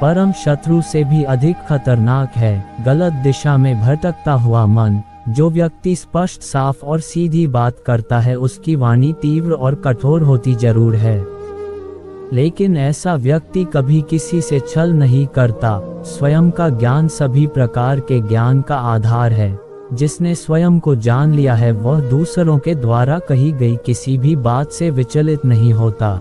परम शत्रु से भी अधिक खतरनाक है गलत दिशा में भटकता हुआ मन। जो व्यक्ति स्पष्ट, साफ और सीधी बात करता है उसकी वाणी तीव्र और कठोर होती जरूर है, लेकिन ऐसा व्यक्ति कभी किसी से छल नहीं करता। स्वयं का ज्ञान सभी प्रकार के ज्ञान का आधार है। जिसने स्वयं को जान लिया है वह दूसरों के द्वारा कही गई किसी भी बात से विचलित नहीं होता।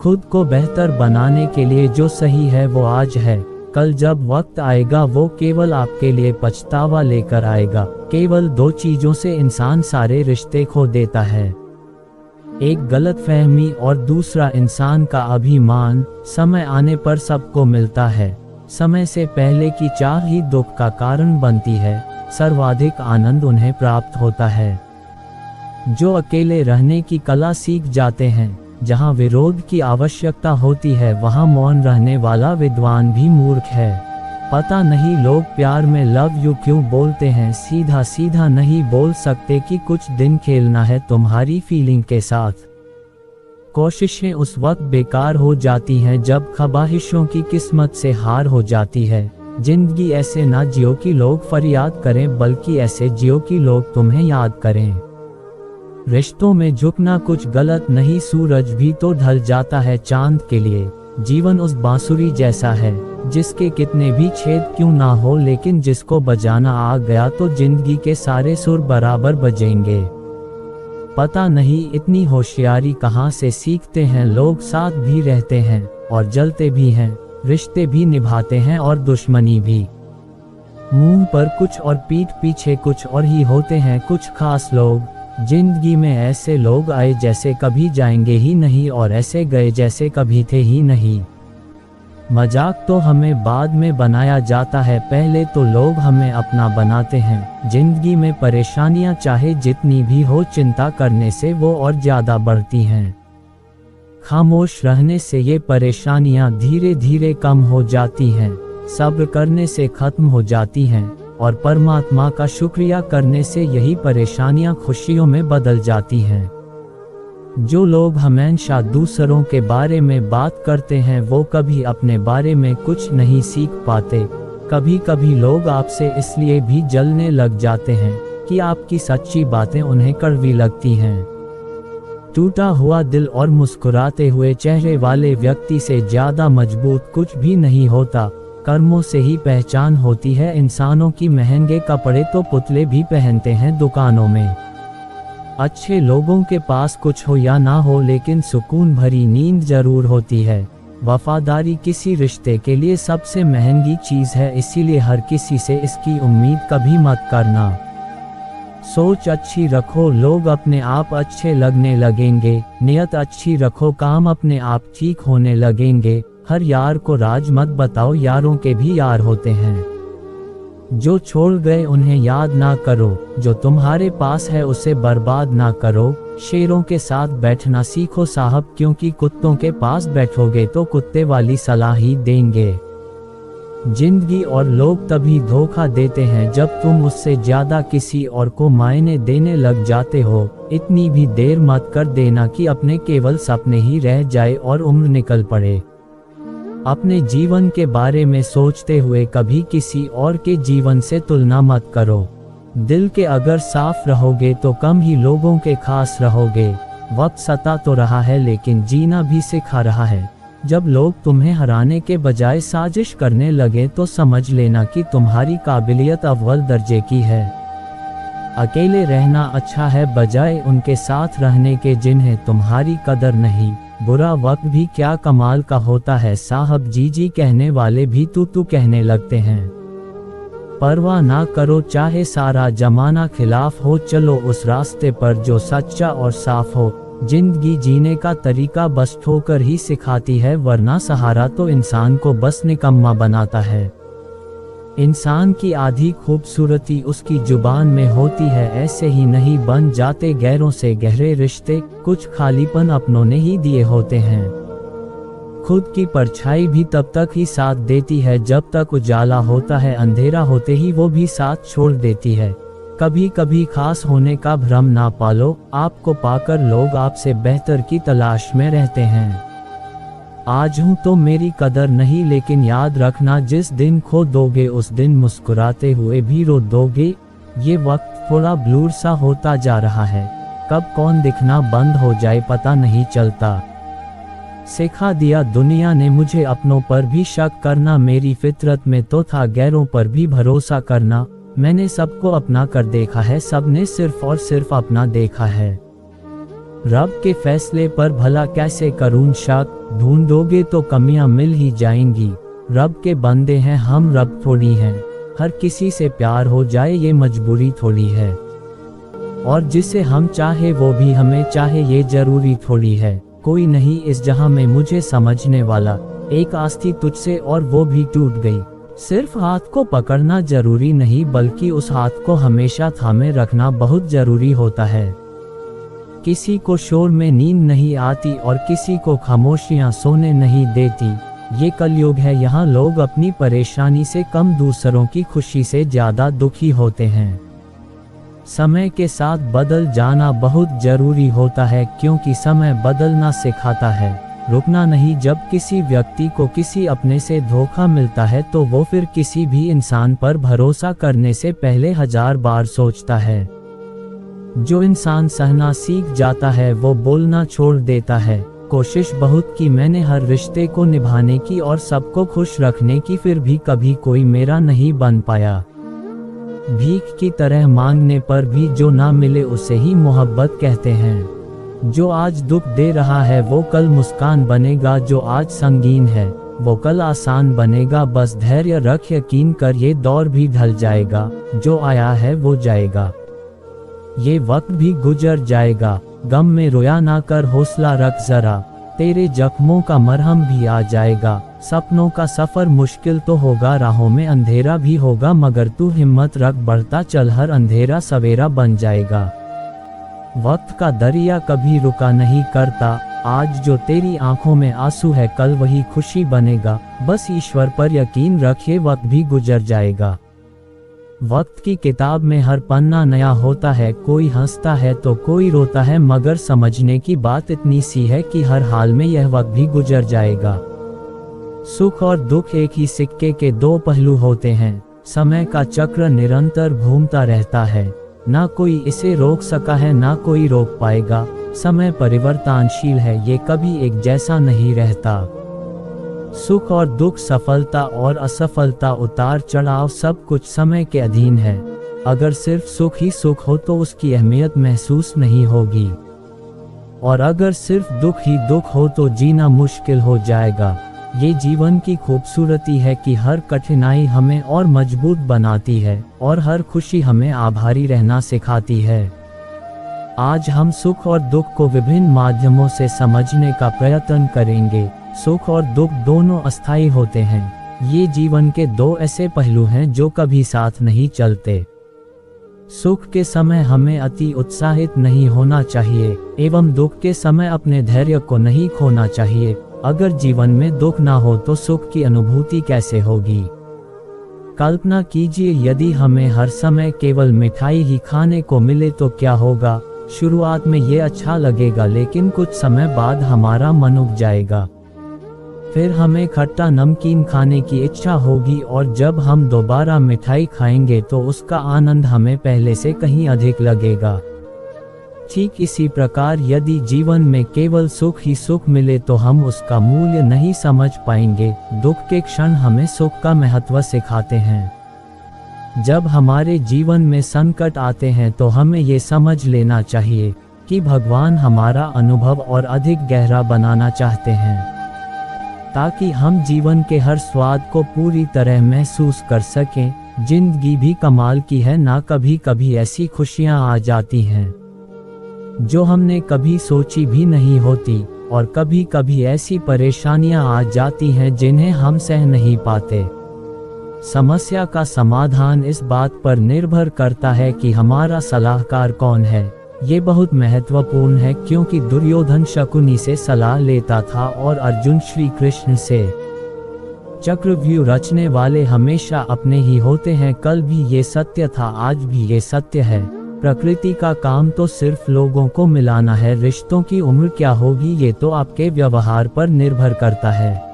खुद को बेहतर बनाने के लिए जो सही है वो आज है, कल जब वक्त आएगा वो केवल आपके लिए पछतावा लेकर आएगा। केवल दो चीजों से इंसान सारे रिश्ते खो देता है, एक गलतफहमी और दूसरा इंसान का अभिमान। समय आने पर सबको मिलता है, समय से पहले की चाह ही दुख का कारण बनती है। सर्वाधिक आनंद उन्हें प्राप्त होता है जो अकेले रहने की कला सीख जाते हैं। जहाँ विरोध की आवश्यकता होती है वहाँ मौन रहने वाला विद्वान भी मूर्ख है। पता नहीं लोग प्यार में लव यू क्यों बोलते हैं, सीधा सीधा नहीं बोल सकते कि कुछ दिन खेलना है तुम्हारी फीलिंग के साथ। कोशिशें उस वक्त बेकार हो जाती हैं जब ख्वाहिशों की किस्मत से हार हो जाती है। जिंदगी ऐसे ना जियो कि लोग फरियाद करें, बल्कि ऐसे जियो कि लोग तुम्हें याद करें। रिश्तों में झुकना कुछ गलत नहीं, सूरज भी तो ढल जाता है चांद के लिए। जीवन उस बांसुरी जैसा है जिसके कितने भी छेद क्यों ना हो, लेकिन जिसको बजाना आ गया तो जिंदगी के सारे सुर बराबर बजेंगे। पता नहीं इतनी होशियारी कहाँ से सीखते हैं लोग। साथ भी रहते हैं और जलते भी हैं, रिश्ते भी निभाते हैं और दुश्मनी भी। मुंह पर कुछ और पीठ पीछे कुछ और ही होते हैं कुछ खास लोग। जिंदगी में ऐसे लोग आए जैसे कभी जाएंगे ही नहीं और ऐसे गए जैसे कभी थे ही नहीं। मजाक तो हमें बाद में बनाया जाता है, पहले तो लोग हमें अपना बनाते हैं। जिंदगी में परेशानियां चाहे जितनी भी हो, चिंता करने से वो और ज्यादा बढ़ती हैं। खामोश रहने से ये परेशानियां धीरे धीरे कम हो जाती हैं, सब्र करने से खत्म हो जाती हैं और परमात्मा का शुक्रिया करने से यही परेशानियां खुशियों में बदल जाती हैं। जो लोग हमेशा दूसरों के बारे में बात करते हैं वो कभी अपने बारे में कुछ नहीं सीख पाते। कभी कभी लोग आपसे इसलिए भी जलने लग जाते हैं कि आपकी सच्ची बातें उन्हें कड़वी लगती हैं। टूटा हुआ दिल और मुस्कुराते हुए चेहरे वाले व्यक्ति से ज्यादा मजबूत कुछ भी नहीं होता। कर्मों से ही पहचान होती है इंसानों की। महंगे कपड़े तो पुतले भी पहनते हैं दुकानों में। अच्छे लोगों के पास कुछ हो या ना हो, लेकिन सुकून भरी नींद जरूर होती है। वफादारी किसी रिश्ते के लिए सबसे महंगी चीज है, इसीलिए हर किसी से इसकी उम्मीद कभी मत करना। सोच अच्छी रखो, लोग अपने आप अच्छे लगने लगेंगे। नियत अच्छी रखो, काम अपने आप ठीक होने लगेंगे। हर यार को राज मत बताओ, यारों के भी यार होते हैं। जो छोड़ गए उन्हें याद ना करो, जो तुम्हारे पास है उसे बर्बाद ना करो। शेरों के साथ बैठना सीखो साहब, क्योंकि कुत्तों के पास बैठोगे तो कुत्ते वाली सलाह ही देंगे। जिंदगी और लोग तभी धोखा देते हैं जब तुम उससे ज्यादा किसी और को मायने देने लग जाते हो। इतनी भी देर मत कर देना कि अपने केवल सपने ही रह जाए और उम्र निकल पड़े। अपने जीवन के बारे में सोचते हुए कभी किसी और के जीवन से तुलना मत करो। दिल के अगर साफ रहोगे तो कम ही लोगों के खास रहोगे। वक्त सता तो रहा है लेकिन जीना भी सिखा रहा है। जब लोग तुम्हें हराने के बजाय साजिश करने लगे तो समझ लेना कि तुम्हारी काबिलियत अव्वल दर्जे की है। अकेले रहना अच्छा है बजाय उनके साथ रहने के जिन्हें तुम्हारी कदर नहीं। बुरा वक्त भी क्या कमाल का होता है साहब, जी जी कहने वाले भी तू कहने लगते हैं। परवाह ना करो चाहे सारा जमाना खिलाफ हो, चलो उस रास्ते पर जो सच्चा और साफ हो। जिंदगी जीने का तरीका बस ठोकर ही सिखाती है, वरना सहारा तो इंसान को बस निकम्मा बनाता है। इंसान की आधी खूबसूरती उसकी जुबान में होती है, ऐसे ही नहीं बन जाते गैरों से गहरे रिश्ते। कुछ खालीपन अपनों ने ही दिए होते हैं। खुद की परछाई भी तब तक ही साथ देती है जब तक उजाला होता है, अंधेरा होते ही वो भी साथ छोड़ देती है। कभी कभी खास होने का भ्रम ना पालो, आपको पाकर लोग आपसे बेहतर की तलाश में रहते हैं। आज हूँ तो मेरी कदर नहीं, लेकिन याद रखना जिस दिन खो दोगे उस दिन मुस्कुराते हुए भी रो दोगे। ये वक्त थोड़ा ब्लूर सा होता जा रहा है, कब कौन दिखना बंद हो जाए पता नहीं चलता। सिखा दिया दुनिया ने मुझे अपनों पर भी शक करना, मेरी फितरत में तो था गैरों पर भी भरोसा करना। मैंने सबको अपना कर देखा है, सबने सिर्फ और सिर्फ अपना देखा है। रब के फैसले पर भला कैसे करूं शक, ढूंढोगे तो कमियां मिल ही जाएंगी। रब के बंदे हैं हम, रब थोड़ी हैं। हर किसी से प्यार हो जाए ये मजबूरी थोड़ी है, और जिसे हम चाहे वो भी हमें चाहे ये जरूरी थोड़ी है। कोई नहीं इस जहां में मुझे समझने वाला, एक आस थी तुझसे और वो भी टूट गई। सिर्फ हाथ को पकड़ना जरूरी नहीं, बल्कि उस हाथ को हमेशा थामे रखना बहुत जरूरी होता है। किसी को शोर में नींद नहीं आती और किसी को खामोशियां सोने नहीं देती। ये कलयुग है, यहाँ लोग अपनी परेशानी से कम दूसरों की खुशी से ज्यादा दुखी होते हैं। समय के साथ बदल जाना बहुत जरूरी होता है, क्योंकि समय बदलना सिखाता है। रुकना नहीं, जब किसी व्यक्ति को किसी अपने से धोखा मिलता है तो वो फिर किसी भी इंसान पर भरोसा करने से पहले 1000 बार सोचता है। जो इंसान सहना सीख जाता है वो बोलना छोड़ देता है। कोशिश बहुत की मैंने हर रिश्ते को निभाने की और सबको खुश रखने की, फिर भी कभी कोई मेरा नहीं बन पाया। भीख की तरह मांगने पर भी जो ना मिले उसे ही मोहब्बत कहते हैं। जो आज दुख दे रहा है वो कल मुस्कान बनेगा, जो आज संगीन है वो कल आसान बनेगा। बस धैर्य रख, यकीन कर ये दौर भी ढल जाएगा। जो आया है वो जाएगा, ये वक्त भी गुजर जाएगा। गम में रोया ना कर, हौसला रख जरा, तेरे जख्मों का मरहम भी आ जाएगा। सपनों का सफर मुश्किल तो होगा, राहों में अंधेरा भी होगा, मगर तू हिम्मत रख बढ़ता चल, हर अंधेरा सवेरा बन जाएगा। वक्त का दरिया कभी रुका नहीं करता, आज जो तेरी आंखों में आंसू है कल वही खुशी बनेगा। बस ईश्वर पर यकीन रखिए, वक्त भी गुजर जाएगा। वक्त की किताब में हर पन्ना नया होता है, कोई हंसता है तो कोई रोता है, मगर समझने की बात इतनी सी है कि हर हाल में यह वक्त भी गुजर जाएगा। सुख और दुख एक ही सिक्के के दो पहलू होते हैं। समय का चक्र निरंतर घूमता रहता है, ना कोई इसे रोक सका है ना कोई रोक पाएगा। समय परिवर्तनशील है, ये कभी एक जैसा नहीं रहता। सुख और दुख, सफलता और असफलता, उतार चढ़ाव, सब कुछ समय के अधीन है। अगर सिर्फ सुख ही सुख हो तो उसकी अहमियत महसूस नहीं होगी, और अगर सिर्फ दुख ही दुख हो तो जीना मुश्किल हो जाएगा। ये जीवन की खूबसूरती है कि हर कठिनाई हमें और मजबूत बनाती है, और हर खुशी हमें आभारी रहना सिखाती है। आज हम सुख और दुख को विभिन्न माध्यमों से समझने का प्रयत्न करेंगे। सुख और दुख दोनों अस्थायी होते हैं। ये जीवन के दो ऐसे पहलू हैं जो कभी साथ नहीं चलते। सुख के समय हमें अति उत्साहित नहीं होना चाहिए, एवं दुख के समय अपने धैर्य को नहीं खोना चाहिए। अगर जीवन में दुख ना हो तो सुख की अनुभूति कैसे होगी? कल्पना कीजिए यदि हमें हर समय केवल मिठाई ही खाने को मिले तो क्या होगा। शुरुआत में ये अच्छा लगेगा, लेकिन कुछ समय बाद हमारा मन उब जाएगा। फिर हमें खट्टा नमकीन खाने की इच्छा होगी, और जब हम दोबारा मिठाई खाएंगे तो उसका आनंद हमें पहले से कहीं अधिक लगेगा। ठीक इसी प्रकार यदि जीवन में केवल सुख ही सुख मिले तो हम उसका मूल्य नहीं समझ पाएंगे। दुख के क्षण हमें सुख का महत्व सिखाते हैं। जब हमारे जीवन में संकट आते हैं तो हमें ये समझ लेना चाहिए कि भगवान हमारा अनुभव और अधिक गहरा बनाना चाहते हैं, ताकि हम जीवन के हर स्वाद को पूरी तरह महसूस कर सकें। जिंदगी भी कमाल की है ना, कभी कभी ऐसी खुशियां आ जाती हैं जो हमने कभी सोची भी नहीं होती, और कभी कभी ऐसी परेशानियां आ जाती हैं जिन्हें हम सह नहीं पाते। समस्या का समाधान इस बात पर निर्भर करता है कि हमारा सलाहकार कौन है। ये बहुत महत्वपूर्ण है, क्योंकि दुर्योधन शकुनी से सलाह लेता था और अर्जुन श्री कृष्ण से। चक्रव्यूह रचने वाले हमेशा अपने ही होते हैं। कल भी ये सत्य था, आज भी ये सत्य है। प्रकृति का काम तो सिर्फ लोगों को मिलाना है, रिश्तों की उम्र क्या होगी ये तो आपके व्यवहार पर निर्भर करता है।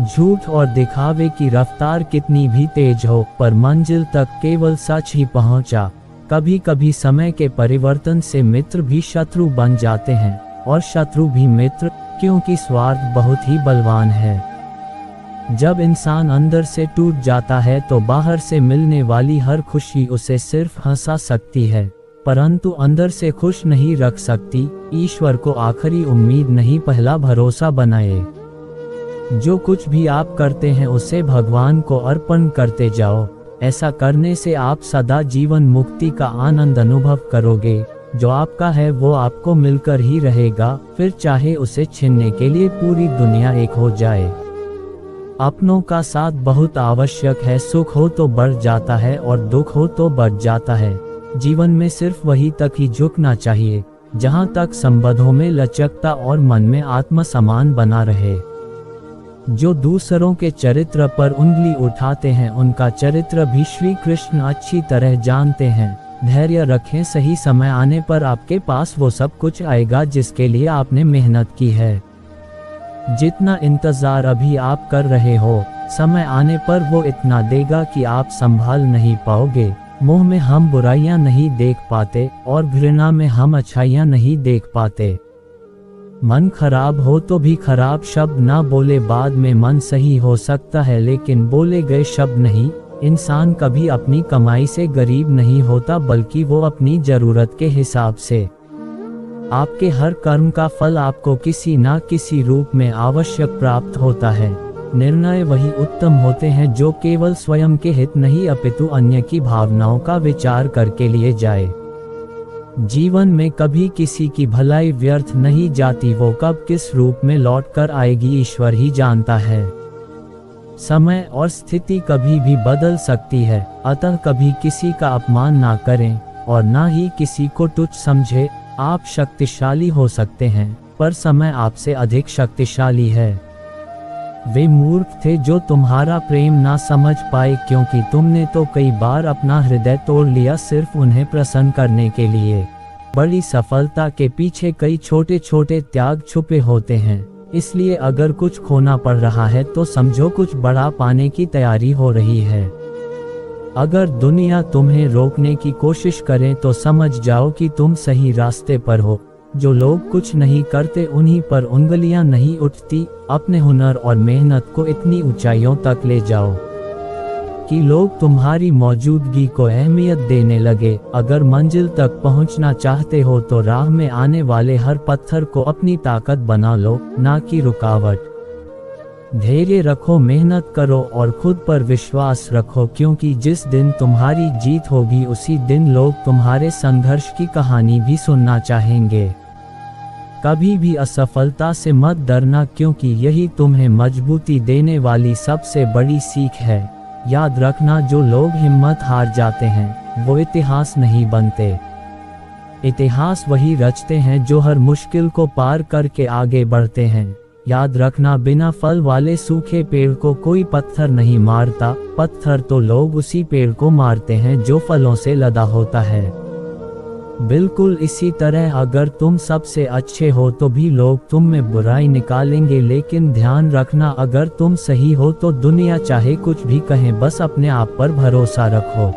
झूठ और दिखावे की रफ्तार कितनी भी तेज हो, पर मंजिल तक केवल सच ही पहुंचा। कभी कभी समय के परिवर्तन से मित्र भी शत्रु बन जाते हैं और शत्रु भी मित्र, क्योंकि स्वार्थ बहुत ही बलवान है। जब इंसान अंदर से टूट जाता है तो बाहर से मिलने वाली हर खुशी उसे सिर्फ हंसा सकती है, परंतु अंदर से खुश नहीं रख सकती। ईश्वर को आखिरी उम्मीद नहीं, पहला भरोसा बनाए। जो कुछ भी आप करते हैं उसे भगवान को अर्पण करते जाओ। ऐसा करने से आप सदा जीवन मुक्ति का आनंद अनुभव करोगे। जो आपका है वो आपको मिलकर ही रहेगा, फिर चाहे उसे छीनने के लिए पूरी दुनिया एक हो जाए। अपनों का साथ बहुत आवश्यक है, सुख हो तो बढ़ जाता है और दुख हो तो बढ़ जाता है। जीवन में सिर्फ वही तक ही झुकना चाहिए जहां तक संबंधों में लचकता और मन में आत्मसम्मान बना रहे। जो दूसरों के चरित्र पर उंगली उठाते हैं उनका चरित्र भी श्री कृष्ण अच्छी तरह जानते हैं। धैर्य रखें, सही समय आने पर आपके पास वो सब कुछ आएगा जिसके लिए आपने मेहनत की है। जितना इंतजार अभी आप कर रहे हो, समय आने पर वो इतना देगा कि आप संभाल नहीं पाओगे। मुंह में हम बुराइयां नहीं देख पाते और घृणा में हम अच्छाइयां नहीं देख पाते। मन खराब हो तो भी खराब शब्द ना बोले, बाद में मन सही हो सकता है लेकिन बोले गए शब्द नहीं। इंसान कभी अपनी कमाई से गरीब नहीं होता, बल्कि वो अपनी जरूरत के हिसाब से। आपके हर कर्म का फल आपको किसी ना किसी रूप में अवश्य प्राप्त होता है। निर्णय वही उत्तम होते हैं जो केवल स्वयं के हित नहीं अपितु अन्य की भावनाओं का विचार करके लिए जाए। जीवन में कभी किसी की भलाई व्यर्थ नहीं जाती, वो कब किस रूप में लौट कर आएगी ईश्वर ही जानता है। समय और स्थिति कभी भी बदल सकती है, अतः कभी किसी का अपमान ना करें और ना ही किसी को तुच्छ समझे। आप शक्तिशाली हो सकते हैं, पर समय आपसे अधिक शक्तिशाली है। वे मूर्ख थे जो तुम्हारा प्रेम ना समझ पाए, क्योंकि तुमने तो कई बार अपना हृदय तोड़ लिया सिर्फ उन्हें प्रसन्न करने के लिए। बड़ी सफलता के पीछे कई छोटे छोटे त्याग छुपे होते हैं, इसलिए अगर कुछ खोना पड़ रहा है तो समझो कुछ बड़ा पाने की तैयारी हो रही है। अगर दुनिया तुम्हें रोकने की कोशिश करे तो समझ जाओ कि तुम सही रास्ते पर हो। जो लोग कुछ नहीं करते उन्हीं पर उंगलियां नहीं उठती। अपने हुनर और मेहनत को इतनी ऊंचाइयों तक ले जाओ कि लोग तुम्हारी मौजूदगी को अहमियत देने लगे। अगर मंजिल तक पहुंचना चाहते हो तो राह में आने वाले हर पत्थर को अपनी ताकत बना लो, ना कि रुकावट। धैर्य रखो, मेहनत करो और खुद पर विश्वास रखो, क्योंकि जिस दिन तुम्हारी जीत होगी उसी दिन लोग तुम्हारे संघर्ष की कहानी भी सुनना चाहेंगे। कभी भी असफलता से मत डरना, क्योंकि यही तुम्हें मजबूती देने वाली सबसे बड़ी सीख है। याद रखना, जो लोग हिम्मत हार जाते हैं वो इतिहास नहीं बनते। इतिहास वही रचते हैं जो हर मुश्किल को पार करके आगे बढ़ते हैं। याद रखना, बिना फल वाले सूखे पेड़ को कोई पत्थर नहीं मारता, पत्थर तो लोग उसी पेड़ को मारते हैं जो फलों से लदा होता है। बिल्कुल इसी तरह अगर तुम सबसे अच्छे हो तो भी लोग तुम में बुराई निकालेंगे, लेकिन ध्यान रखना अगर तुम सही हो तो दुनिया चाहे कुछ भी कहे, बस अपने आप पर भरोसा रखो।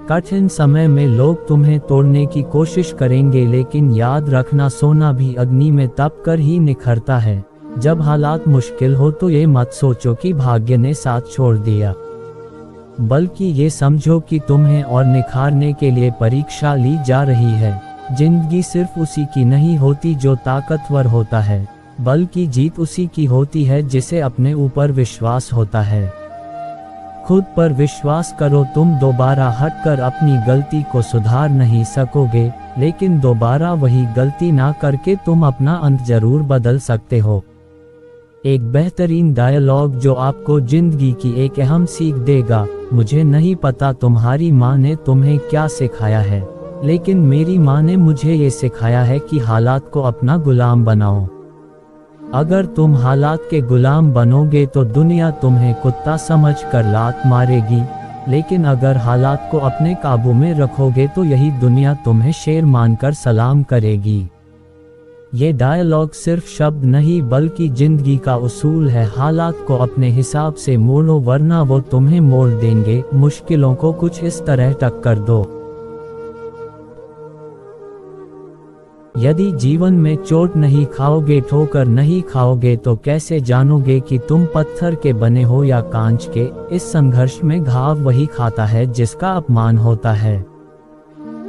कठिन समय में लोग तुम्हें तोड़ने की कोशिश करेंगे, लेकिन याद रखना सोना भी अग्नि में तप कर ही निखरता है। जब हालात मुश्किल हो तो ये मत सोचो कि भाग्य ने साथ छोड़ दिया, बल्कि ये समझो कि तुम्हें और निखारने के लिए परीक्षा ली जा रही है। जिंदगी सिर्फ उसी की नहीं होती जो ताकतवर होता है, बल्कि जीत उसी की होती है जिसे अपने ऊपर विश्वास होता है। खुद पर विश्वास करो, तुम दोबारा हटकर अपनी गलती को सुधार नहीं सकोगे, लेकिन दोबारा वही गलती ना करके तुम अपना अंत जरूर बदल सकते हो। एक बेहतरीन डायलॉग जो आपको जिंदगी की एक अहम सीख देगा। मुझे नहीं पता तुम्हारी माँ ने तुम्हें क्या सिखाया है, लेकिन मेरी माँ ने मुझे ये सिखाया है कि हालात को अपना गुलाम बनाओ। अगर तुम हालात के गुलाम बनोगे तो दुनिया तुम्हें कुत्ता समझकर लात मारेगी, लेकिन अगर हालात को अपने काबू में रखोगे तो यही दुनिया तुम्हें शेर मानकर सलाम करेगी। ये डायलॉग सिर्फ शब्द नहीं बल्कि जिंदगी का उसूल है। हालात को अपने हिसाब से मोड़ो वरना वो तुम्हें मोड़ देंगे। मुश्किलों को कुछ इस तरह टक्कर दो। यदि जीवन में चोट नहीं खाओगे, ठोकर नहीं खाओगे तो कैसे जानोगे कि तुम पत्थर के बने हो या कांच के। इस संघर्ष में घाव वही खाता है जिसका अपमान होता है।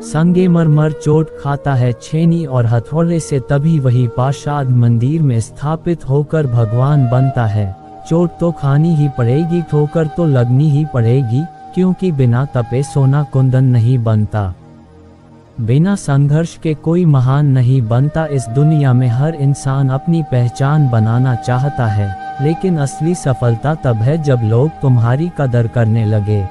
संगमरमर चोट खाता है छेनी और हथौड़े से, तभी वही पाषाण मंदिर में स्थापित होकर भगवान बनता है। चोट तो खानी ही पड़ेगी, ठोकर तो लगनी ही पड़ेगी, क्योंकि बिना तपे सोना कुंदन नहीं बनता। बिना संघर्ष के कोई महान नहीं बनता। इस दुनिया में हर इंसान अपनी पहचान बनाना चाहता है, लेकिन असली सफलता तब है जब लोग तुम्हारी कदर करने लगे,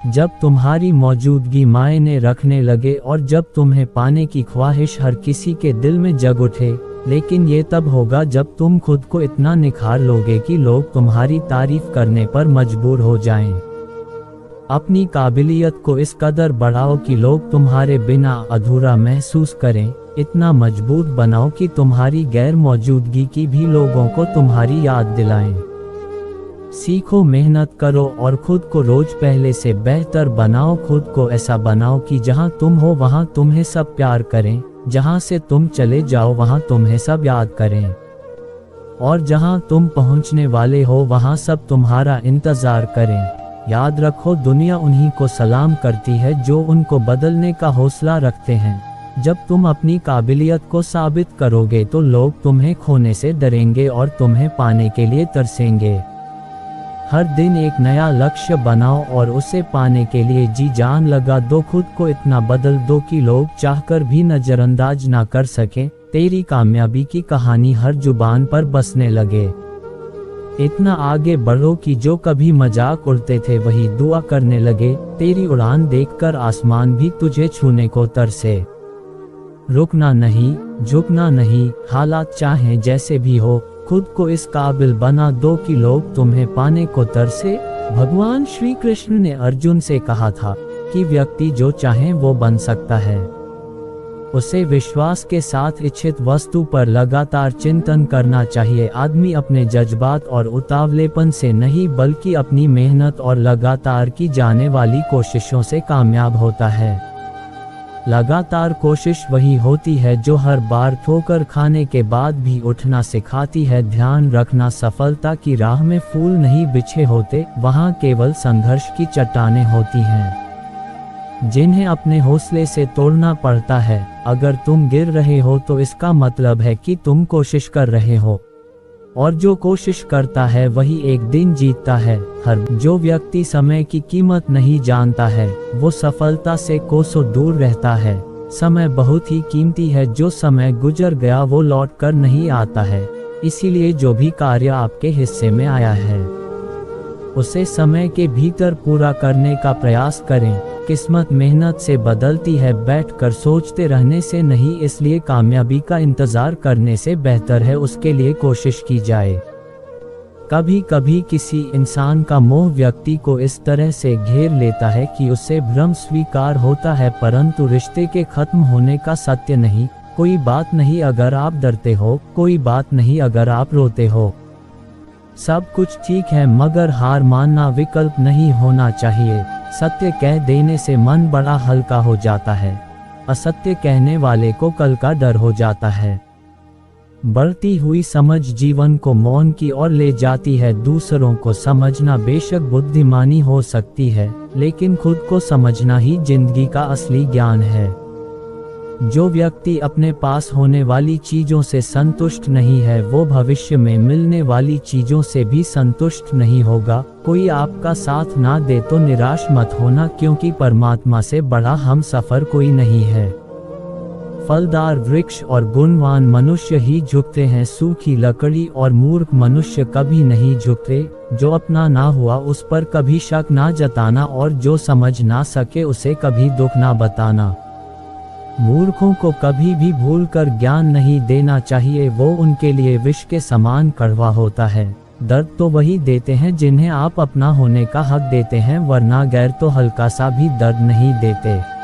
जब तुम्हारी मौजूदगी मायने रखने लगे और जब तुम्हें पाने की ख्वाहिश हर किसी के दिल में जग उठे। लेकिन ये तब होगा जब तुम खुद को इतना निखार लोगे कि लोग तुम्हारी तारीफ करने पर मजबूर हो जाएं। अपनी काबिलियत को इस कदर बढ़ाओ कि लोग तुम्हारे बिना अधूरा महसूस करें। इतना मजबूत बनाओ कि तुम्हारी गैर मौजूदगी की भी लोगों को तुम्हारी याद दिलाएं। सीखो, मेहनत करो और खुद को रोज पहले से बेहतर बनाओ। खुद को ऐसा बनाओ कि जहां तुम हो वहां तुम्हें सब प्यार करें, जहां से तुम चले जाओ वहां तुम्हें सब याद करें, और जहां तुम पहुंचने वाले हो वहां सब तुम्हारा इंतजार करें। याद रखो, दुनिया उन्हीं को सलाम करती है जो उनको बदलने का हौसला रखते हैं। जब तुम अपनी काबिलियत को साबित करोगे तो लोग तुम्हें खोने से डरेंगे और तुम्हें पाने के लिए तरसेंगे। हर दिन एक नया लक्ष्य बनाओ और उसे पाने के लिए जी जान लगा दो। खुद को इतना बदल दो कि लोग चाहकर भी नजरअंदाज ना कर सकें। तेरी कामयाबी की कहानी हर जुबान पर बसने लगे। इतना आगे बढ़ो कि जो कभी मजाक उड़ते थे वही दुआ करने लगे। तेरी उड़ान देखकर आसमान भी तुझे छूने को तरसे। रुकना नहीं, झुकना नहीं, हालात चाहें जैसे भी हो, खुद को इस काबिल बना दो कि लोग तुम्हें पाने को तरसे। भगवान श्री कृष्ण ने अर्जुन से कहा था कि व्यक्ति जो चाहे वो बन सकता है। उसे विश्वास के साथ इच्छित वस्तु पर लगातार चिंतन करना चाहिए। आदमी अपने जज्बात और उतावलेपन से नहीं बल्कि अपनी मेहनत और लगातार की जाने वाली कोशिशों से कामयाब होता है। लगातार कोशिश वही होती है जो हर बार ठोकर खाने के बाद भी उठना सिखाती है। ध्यान रखना, सफलता की राह में फूल नहीं बिछे होते, वहाँ केवल संघर्ष की चट्टानें होती हैं जिन्हें अपने हौसले से तोड़ना पड़ता है। अगर तुम गिर रहे हो तो इसका मतलब है कि तुम कोशिश कर रहे हो, और जो कोशिश करता है वही एक दिन जीतता है। जो व्यक्ति समय की कीमत नहीं जानता है वो सफलता से कोसों दूर रहता है। समय बहुत ही कीमती है, जो समय गुजर गया वो लौट कर नहीं आता है। इसीलिए जो भी कार्य आपके हिस्से में आया है उसे समय के भीतर पूरा करने का प्रयास करें। किस्मत मेहनत से बदलती है, बैठकर सोचते रहने से नहीं। इसलिए कामयाबी का इंतजार करने से बेहतर है उसके लिए कोशिश की जाए। कभी कभी किसी इंसान का मोह व्यक्ति को इस तरह से घेर लेता है कि उसे भ्रम स्वीकार होता है, परंतु रिश्ते के खत्म होने का सत्य नहीं। कोई बात नहीं अगर आप डरते हो, कोई बात नहीं अगर आप रोते हो। सब कुछ ठीक है, मगर हार मानना विकल्प नहीं होना चाहिए। सत्य कह देने से मन बड़ा हल्का हो जाता है, असत्य कहने वाले को कल का डर हो जाता है। बढ़ती हुई समझ जीवन को मौन की ओर ले जाती है। दूसरों को समझना बेशक बुद्धिमानी हो सकती है, लेकिन खुद को समझना ही जिंदगी का असली ज्ञान है। जो व्यक्ति अपने पास होने वाली चीजों से संतुष्ट नहीं है वो भविष्य में मिलने वाली चीजों से भी संतुष्ट नहीं होगा। कोई आपका साथ ना दे तो निराश मत होना, क्योंकि परमात्मा से बड़ा हम सफर कोई नहीं है। फलदार वृक्ष और गुणवान मनुष्य ही झुकते हैं, सूखी लकड़ी और मूर्ख मनुष्य कभी नहीं झुकते। जो अपना ना हुआ उस पर कभी शक ना जताना, और जो समझ ना सके उसे कभी दुख ना बताना। मूर्खों को कभी भी भूलकर ज्ञान नहीं देना चाहिए, वो उनके लिए विष के समान कड़वा होता है। दर्द तो वही देते हैं जिन्हें आप अपना होने का हक देते हैं, वरना गैर तो हल्का सा भी दर्द नहीं देते।